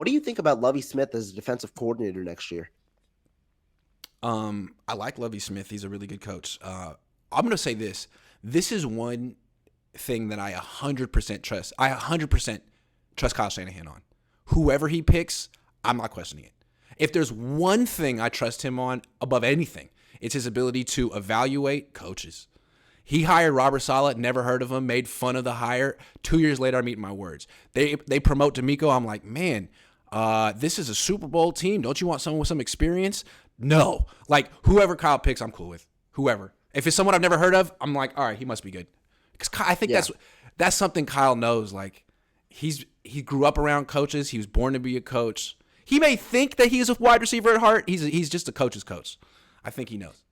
What do you think about Lovie Smith as a defensive coordinator next year? I like Lovie Smith. He's a really good coach. I'm going to say this. This is one thing that I 100% trust. I 100% trust Kyle Shanahan on. Whoever he picks, I'm not questioning it. If there's one thing I trust him on above anything, it's his ability to evaluate coaches. He hired Robert Saleh, never heard of him, made fun of the hire. 2 years later, I'm eating my words. They promote DeMeco. I'm like, man, this is a Super Bowl team. Don't you want someone with some experience? No. Like, whoever Kyle picks, I'm cool with. Whoever. If it's someone I've never heard of, I'm like, all right, he must be good. Because I think Yeah. that's something Kyle knows. Like, he grew up around coaches. He was born to be a coach. He may think that he's a wide receiver at heart. He's just a coach's coach. I think he knows.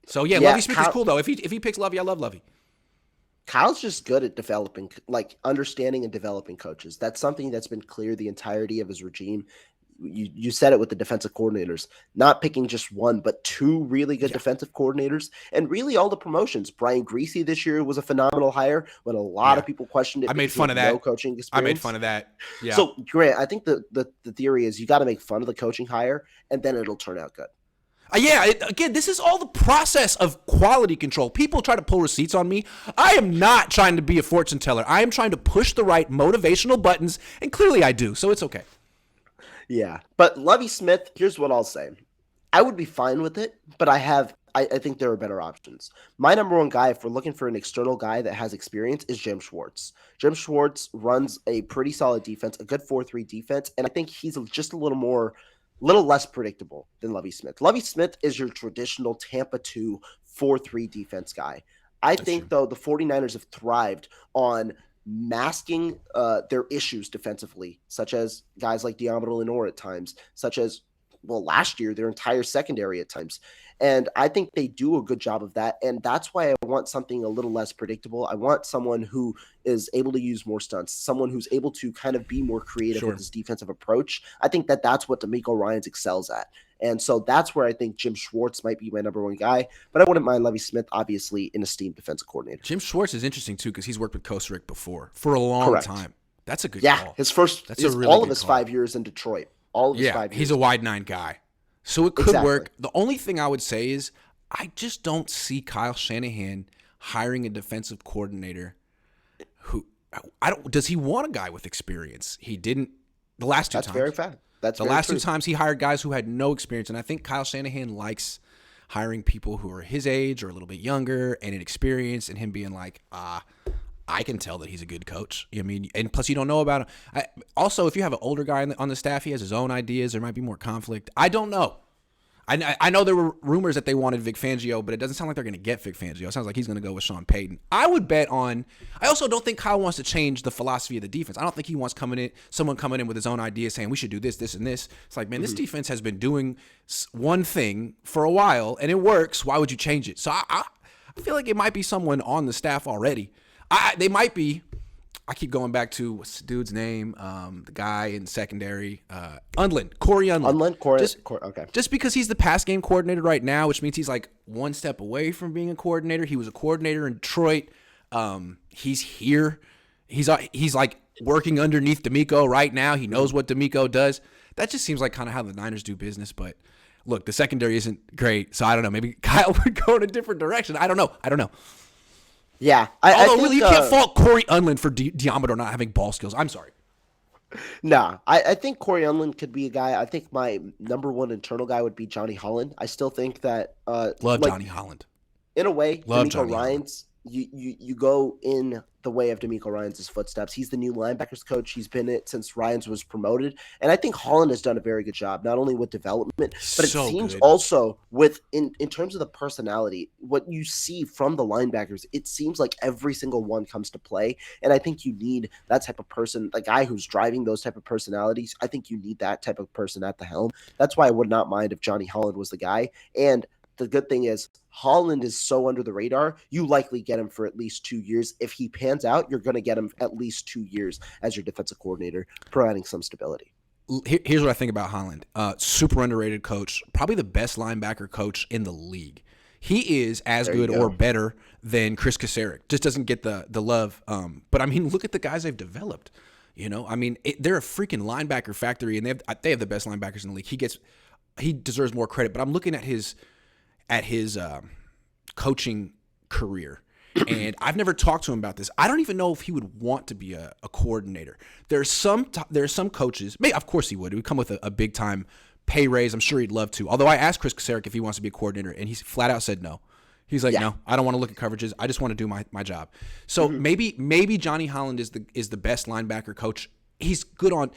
So yeah, Yeah, Lovie Smith is cool though. If he picks Lovie, I love Lovie. Kyle's just good at developing, like understanding and developing coaches. That's something that's been clear the entirety of his regime. You said it with the defensive coordinators, not picking just one, but two really good Yeah, defensive coordinators, and really all the promotions. Brian Greasy this year was a phenomenal hire when a lot of yeah. people questioned it I made because he fun had of no that. coaching I made experience. fun of that. Yeah. So, Grant, I think the theory is you got to make fun of the coaching hire, and then it'll turn out good. Again, this is all the process of quality control. People try to pull receipts on me. I am not trying to be a fortune teller. I am trying to push the right motivational buttons, and clearly I do, so it's okay. Yeah. But Lovie Smith, here's what I'll say. I would be fine with it, but I think there are better options. My number one guy, if we're looking for an external guy that has experience, is Jim Schwartz. Jim Schwartz runs a pretty solid defense, a good 4-3 defense, and I think he's just little less predictable than Lovie Smith. Lovie Smith is your traditional Tampa 2 4-3 defense guy. I That's true. think, though, the 49ers have thrived on masking their issues defensively, such as guys like Diamond Lenore at times, such as last year, their entire secondary at times. And I think they do a good job of that. And that's why I want something a little less predictable. I want someone who is able to use more stunts, someone who's able to kind of be more creative with Sure. his defensive approach. I think that's what DeMeco Ryans excels at. And so that's where I think Jim Schwartz might be my number one guy. But I wouldn't mind Lovie Smith, obviously, an esteemed defensive coordinator. Jim Schwartz is interesting too because he's worked with Coach Rick before for a long Correct. time. That's a good Yeah, call. his That's a really all of good his call. 5 years in Detroit. All of his Yeah, 5 years. he's a wide nine guy. So it could Exactly. work. The only thing I would say is I just don't see Kyle Shanahan hiring a defensive coordinator who I don't does he want a guy with experience? He didn't the last two That's very times. fact. That's The very last two true. times he hired guys who had no experience and I think Kyle Shanahan likes hiring people who are his age or a little bit younger and inexperienced and him being like, I can tell that he's a good coach. I mean, and plus you don't know about him. Also, if you have an older guy on the staff, he has his own ideas. There might be more conflict. I don't know. I know there were rumors that they wanted Vic Fangio, but it doesn't sound like they're going to get Vic Fangio. It sounds like he's going to go with Sean Payton. I would bet on. I also don't think Kyle wants to change the philosophy of the defense. I don't think he wants someone coming in with his own ideas saying we should do this, this, and this. It's like, man, this defense has been doing one thing for a while and it works. Why would you change it? So I feel like it might be someone on the staff already. They might be. I keep going back to what's the dude's name, the guy in secondary, Corey Unlin. Okay. Just because he's the pass game coordinator right now, which means he's like one step away from being a coordinator. He was a coordinator in Detroit. He's here. He's like working underneath DeMeco right now. He knows what DeMeco does. That just seems like kind of how the Niners do business. But look, the secondary isn't great, so I don't know. Maybe Kyle would go in a different direction. I don't know. Yeah. I Although, think, really, you can't fault Corey Unlin for Diameter not having ball skills. I'm sorry. nah, I think Corey Unlin could be a guy. I think my number one internal guy would be Johnny Holland. I still think that, Love like, Johnny Holland. in a way, Love DeMeco Johnny Holland. Ryans, you go in the way of DeMeco Ryans' footsteps. He's the new linebackers coach. He's been it since Ryans was promoted. And I think Holland has done a very good job, not only with development, but it So seems good. also with in terms of the personality, what you see from the linebackers, it seems like every single one comes to play. And I think you need that type of person, a guy who's driving those type of personalities. I think you need that type of person at the helm. That's why I would not mind if Johnny Holland was the guy. And the good thing is Holland is so under the radar, you likely get him for at least 2 years. If he pans out, you're going to get him at least 2 years as your defensive coordinator, providing some stability. Here's what I think about Holland. Super underrated coach, probably the best linebacker coach in the league. He is as There you good go. or better than Chris Kasarik. Just doesn't get the love. But I mean, look at the guys they've developed. You know, I mean, they're a freaking linebacker factory, and they have the best linebackers in the league. He deserves more credit. But I'm looking at his coaching career, and I've never talked to him about this. I don't even know if he would want to be a coordinator. There's some coaches. Of course he would. It would come with a big time pay raise. I'm sure he'd love to. Although I asked Chris Kasarik if he wants to be a coordinator, and he flat out said no. He's like, no, I don't want to look at coverages. I just want to do my job. So maybe Johnny Holland is the best linebacker coach. He's good on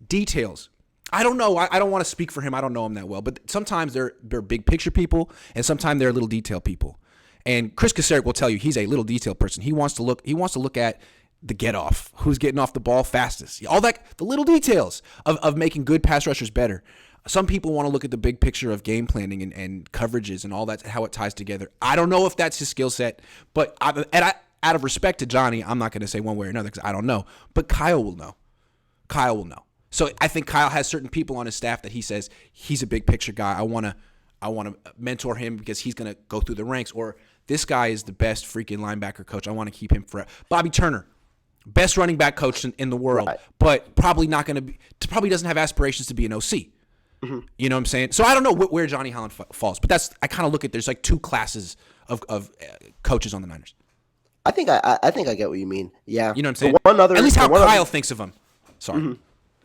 details. I don't know. I don't want to speak for him. I don't know him that well. But sometimes they're big picture people, and sometimes they're little detail people. And Chris Kasarik will tell you he's a little detail person. He wants to look at the get off, who's getting off the ball fastest, all that, the little details of making good pass rushers better. Some people want to look at the big picture of game planning and coverages and all that, how it ties together. I don't know if that's his skill set, but out of respect to Johnny, I'm not going to say one way or another because I don't know. But Kyle will know. So I think Kyle has certain people on his staff that he says he's a big picture guy. I want to mentor him because he's going to go through the ranks. Or this guy is the best freaking linebacker coach. I want to keep him forever. Bobby Turner, best running back coach in the world, right, but probably not going to be. Probably doesn't have aspirations to be an OC. You know what I'm saying? So I don't know where Johnny Holland falls, but I kind of look at there's like two classes of coaches on the Niners. I think I get what you mean. Yeah, you know what I'm saying. At least how Kyle thinks of him. Sorry.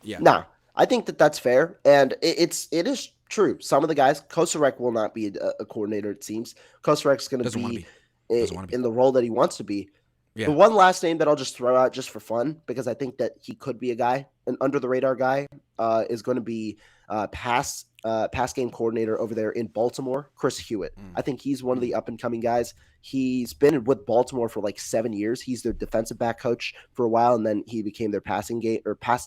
Yeah. Nah, I think that's fair, and it is true. Some of the guys, Kosarek will not be a coordinator. It seems Kosarek's going to be in the role that he wants to be. Yeah. The one last name that I'll just throw out just for fun, because I think that he could be a guy, an under the radar guy, is going to be pass game coordinator over there in Baltimore, Chris Hewitt. I think he's one of the up and coming guys. He's been with Baltimore for like 7 years. He's their defensive back coach for a while, and then he became their pass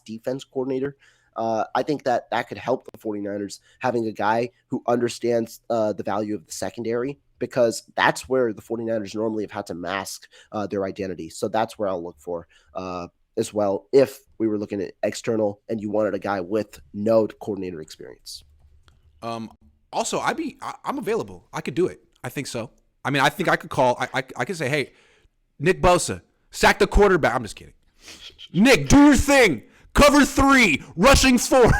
defense coordinator. I think that could help the 49ers having a guy who understands the value of the secondary, because that's where the 49ers normally have had to mask their identity. So that's where I'll look for as well if we were looking at external and you wanted a guy with no coordinator experience. Also, I'm available. I could do it. I think so. I mean, I think I could call. I could say, hey, Nick Bosa, sack the quarterback. I'm just kidding. Nick, do your thing. Cover 3, rushing 4.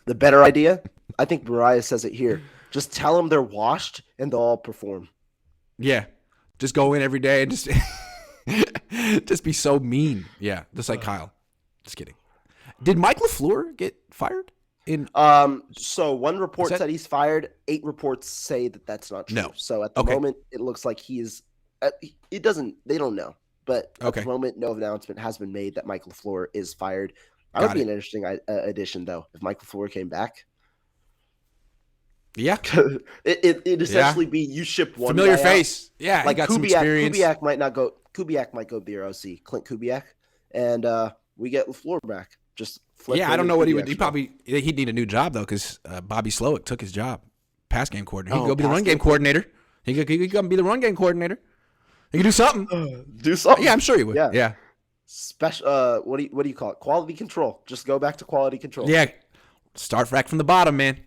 The better idea, I think Mariah says it here. Just tell them they're washed and they'll all perform. Yeah. Just go in every day and just be so mean. Yeah. Just like Kyle. Just kidding. Did Mike LaFleur get fired? So one report said he's fired. 8 reports say that that's not true. No. So at the moment, it looks like he is. They don't know. But at the moment, no announcement has been made that Mike LaFleur is fired. That would be an interesting addition, though, if Mike LaFleur came back. Yeah. It'd essentially be you ship one familiar guy face. out. Yeah, like got some experience. Kubiak might not go. Kubiak might go be your OC, Clint Kubiak, and we get LaFleur back. Just flip. Yeah, I don't know what he would. He'd need a new job though, because Bobby Slowick took his job, pass game coordinator. He could go be the run game coordinator. He could be the run game coordinator. He could do something. Yeah, I'm sure he would. Yeah. Special. What do you call it? Quality control. Just go back to quality control. Yeah. Start back from the bottom, man.